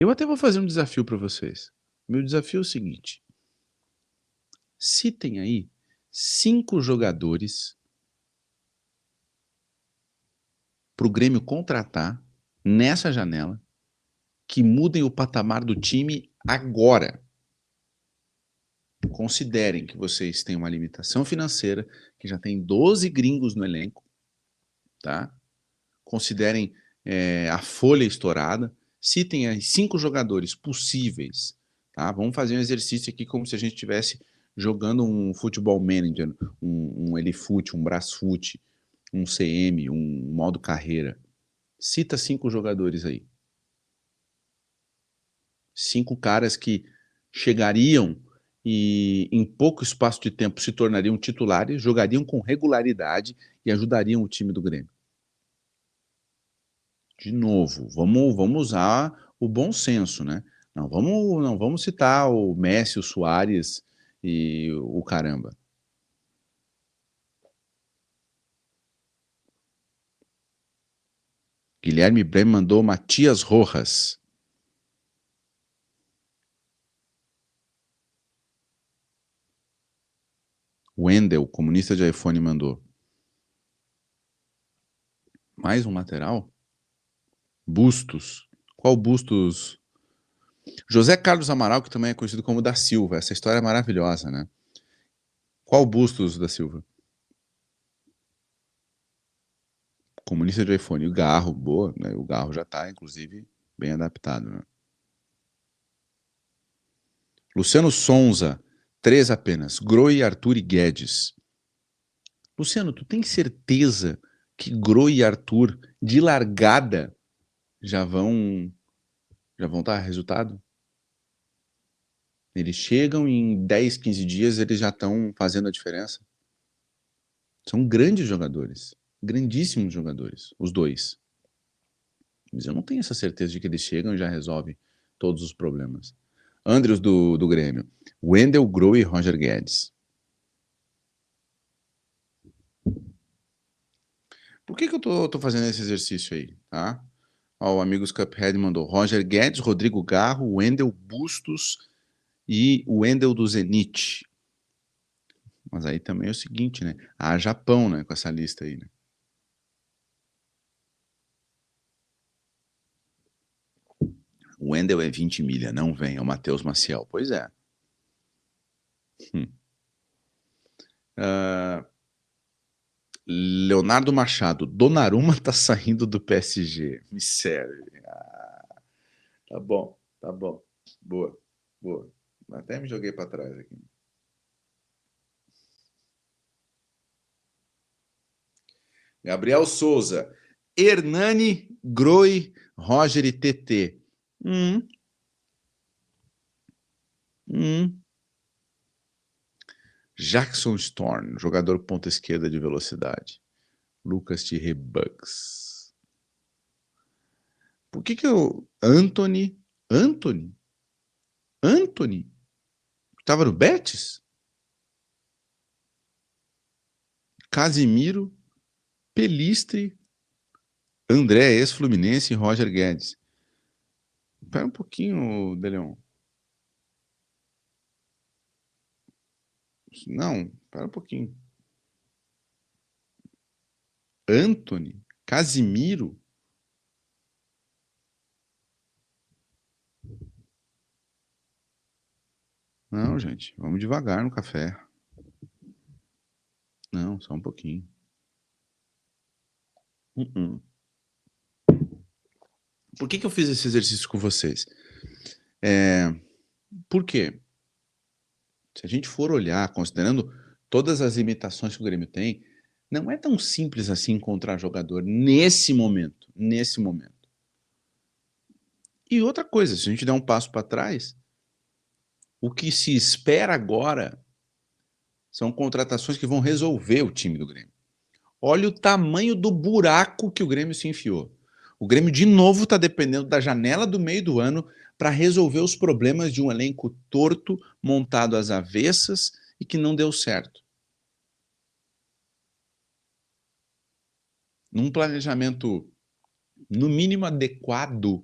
Eu até vou fazer um desafio para vocês. Meu desafio é o seguinte: citem aí 5 jogadores para o Grêmio contratar nessa janela que mudem o patamar do time agora. Considerem que vocês têm uma limitação financeira, que já tem 12 gringos no elenco, tá? Considerem a folha estourada. Citem aí 5 jogadores possíveis, tá? Vamos fazer um exercício aqui como se a gente estivesse jogando um futebol manager, um Elifute, um Brasfoot, um CM, um modo carreira. Cita 5 jogadores aí. 5 caras que chegariam e em pouco espaço de tempo se tornariam titulares, jogariam com regularidade e ajudariam o time do Grêmio. De novo, vamos usar o bom senso, né? Não vamos citar o Messi, o Suárez e o caramba. Guilherme Brem mandou Matias Rojas. Wendel, comunista de iPhone, mandou. Mais um lateral? Bustos. Qual Bustos? José Carlos Amaral, que também é conhecido como da Silva. Essa história é maravilhosa, né? Qual Bustos da Silva? Comunista de iPhone. O Garro, boa, né? O Garro já está, inclusive, bem adaptado, né? Luciano Sonza, 3 apenas. Groi, Arthur e Guedes. Luciano, tu tem certeza que Groi e Arthur, de largada, já vão dar resultado? Eles chegam e em 10, 15 dias eles já estão fazendo a diferença. São grandes jogadores, grandíssimos jogadores, os dois. Mas eu não tenho essa certeza de que eles chegam e já resolvem todos os problemas. Andrews do Grêmio. Wendel, Groh e Roger Guedes. Por que eu tô fazendo esse exercício aí, tá? Ó, o Amigos Cuphead mandou Roger Guedes, Rodrigo Garro, Wendel Bustos e o Wendel do Zenit. Mas aí também é o seguinte, né? Há Japão, né, com essa lista aí, né? O Wendel é 20 milha, não vem, é o Matheus Maciel. Pois é. Hum. Uh, Leonardo Machado, Donnarumma tá saindo do PSG. Me serve. Ah, tá bom, tá bom. Boa, boa. Até me joguei para trás aqui. Gabriel Souza, Hernani, Groi, Roger e TT. Hum, hum. Jackson Storm, jogador ponta esquerda de velocidade. Lucas Thierry Bugs. Por que eu... Anthony? Anthony? Anthony? Tava no Betis? Casimiro, Pelistre, André, ex-Fluminense e Roger Guedes. Espera um pouquinho, Deleon. Não, espera um pouquinho. Anthony? Casimiro? Não, gente, vamos devagar no café. Não, só um pouquinho. Uh-uh. Por que eu fiz esse exercício com vocês? Por quê? Se a gente for olhar, considerando todas as limitações que o Grêmio tem, não é tão simples assim encontrar jogador nesse momento. Nesse momento. E outra coisa, se a gente der um passo para trás, o que se espera agora são contratações que vão resolver o time do Grêmio. Olha o tamanho do buraco que o Grêmio se enfiou. O Grêmio, de novo, está dependendo da janela do meio do ano para resolver os problemas de um elenco torto, montado às avessas e que não deu certo. Num planejamento, no mínimo, adequado,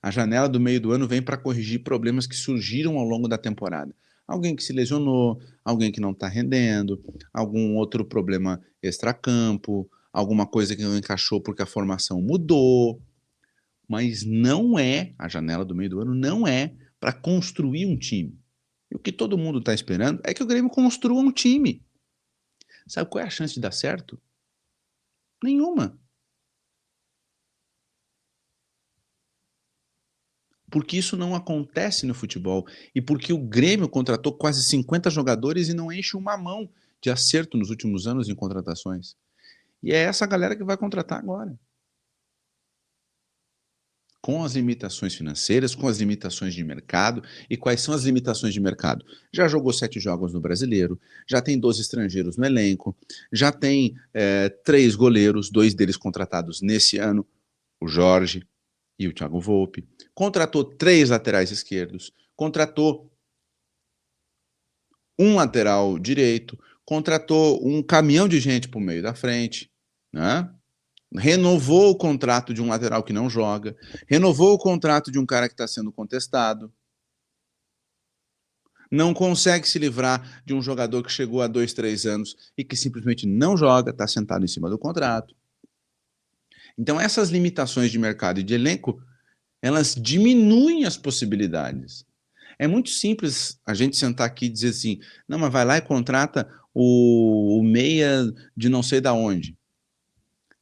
A janela do meio do ano vem para corrigir problemas que surgiram ao longo da temporada. Alguém que se lesionou, alguém que não está rendendo, algum outro problema extracampo, alguma coisa que não encaixou porque a formação mudou. Mas não é, a janela do meio do ano não é para construir um time. E o que todo mundo está esperando é que o Grêmio construa um time. Sabe qual é a chance de dar certo? Nenhuma. Porque isso não acontece no futebol. E porque o Grêmio contratou quase 50 jogadores e não enche uma mão de acerto nos últimos anos em contratações. E é essa galera que vai contratar agora. Com as limitações financeiras, com as limitações de mercado. E quais são as limitações de mercado? Já jogou 7 jogos no Brasileiro, já tem 12 estrangeiros no elenco, já tem 3 goleiros, 2 deles contratados nesse ano, o Jorge e o Thiago Volpe. Contratou 3 laterais esquerdos, contratou um lateral direito, contratou um caminhão de gente para o meio da frente, né? Renovou o contrato de um lateral que não joga, renovou o contrato de um cara que está sendo contestado, não consegue se livrar de um jogador que chegou há 2, 3 anos e que simplesmente não joga, está sentado em cima do contrato. Então essas limitações de mercado e de elenco, elas diminuem as possibilidades. É muito simples a gente sentar aqui e dizer assim, não, mas vai lá e contrata o meia de não sei da onde.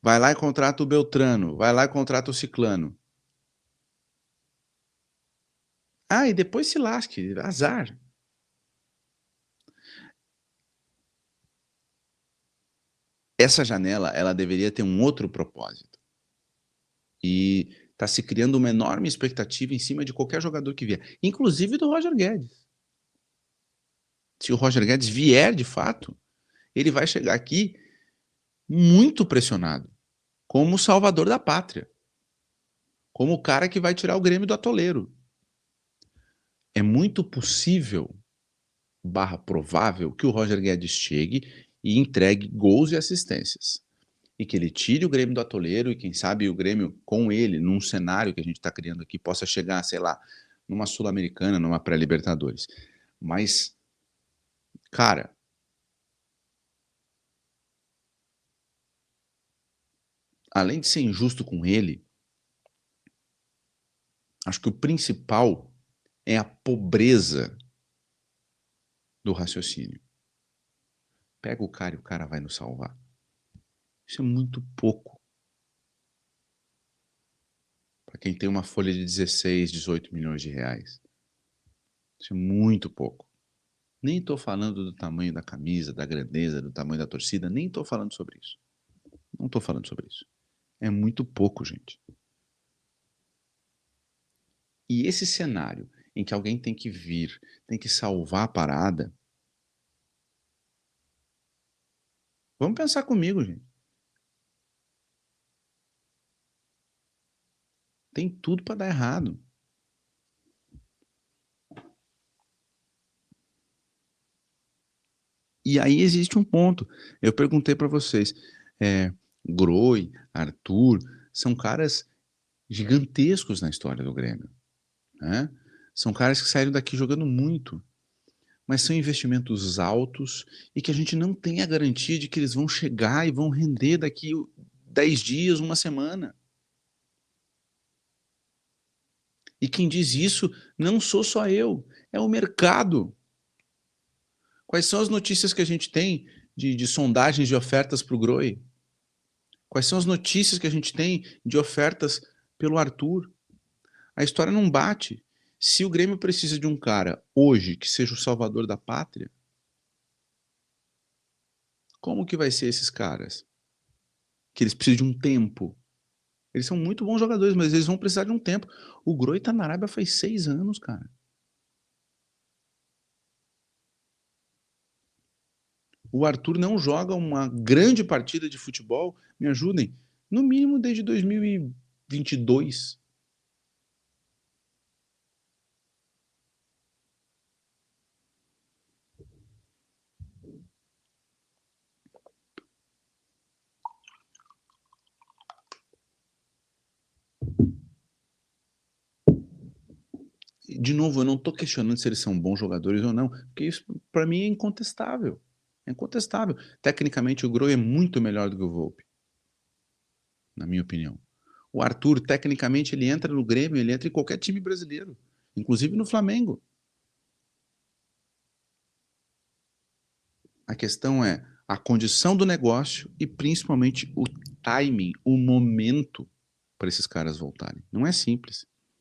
Vai lá e contrata o Beltrano, vai lá e contrata o Ciclano. Ah, e depois se lasque, azar. Essa janela, ela deveria ter um outro propósito. E está se criando uma enorme expectativa em cima de qualquer jogador que vier, inclusive do Roger Guedes. Se o Roger Guedes vier de fato, ele vai chegar aqui muito pressionado, como o salvador da pátria, como o cara que vai tirar o Grêmio do atoleiro. É muito possível, barra provável, que o Roger Guedes chegue e entregue gols e assistências. E que ele tire o Grêmio do atoleiro e quem sabe o Grêmio com ele, num cenário que a gente está criando aqui, possa chegar, sei lá, numa Sul-Americana, numa pré-Libertadores. Mas, cara, além de ser injusto com ele, acho que o principal é a pobreza do raciocínio. Pega o cara e o cara vai nos salvar. Isso é muito pouco para quem tem uma folha de 16, 18 milhões de reais. Isso é muito pouco. Nem estou falando do tamanho da camisa, da grandeza, do tamanho da torcida, nem estou falando sobre isso. Não estou falando sobre isso. É muito pouco, gente. E esse cenário em que alguém tem que vir, tem que salvar a parada, vamos pensar comigo, gente. Tem tudo para dar errado. E aí existe um ponto. Eu perguntei para vocês, Groi, Arthur, são caras gigantescos na história do Grêmio, né? São caras que saíram daqui jogando muito, mas são investimentos altos e que a gente não tem a garantia de que eles vão chegar e vão render daqui 10 dias, uma semana. E quem diz isso não sou só eu, é o mercado. Quais são as notícias que a gente tem de sondagens de ofertas para o Groi? Quais são as notícias que a gente tem de ofertas pelo Arthur? A história não bate. Se o Grêmio precisa de um cara hoje que seja o salvador da pátria, como que vai ser esses caras? Que eles precisam de um tempo. Eles são muito bons jogadores, mas eles vão precisar de um tempo. O Groi tá na Arábia faz 6 anos, cara. O Arthur não joga uma grande partida de futebol, me ajudem, no mínimo desde 2022. de novo, eu não estou questionando se eles são bons jogadores ou não, porque isso para mim é incontestável. É incontestável. Tecnicamente o Grohe é muito melhor do que o Volpi, na minha opinião. O Arthur, tecnicamente, ele entra no Grêmio, ele entra em qualquer time brasileiro, inclusive no Flamengo. A questão é a condição do negócio e principalmente o timing, o momento para esses caras voltarem. Não é simples.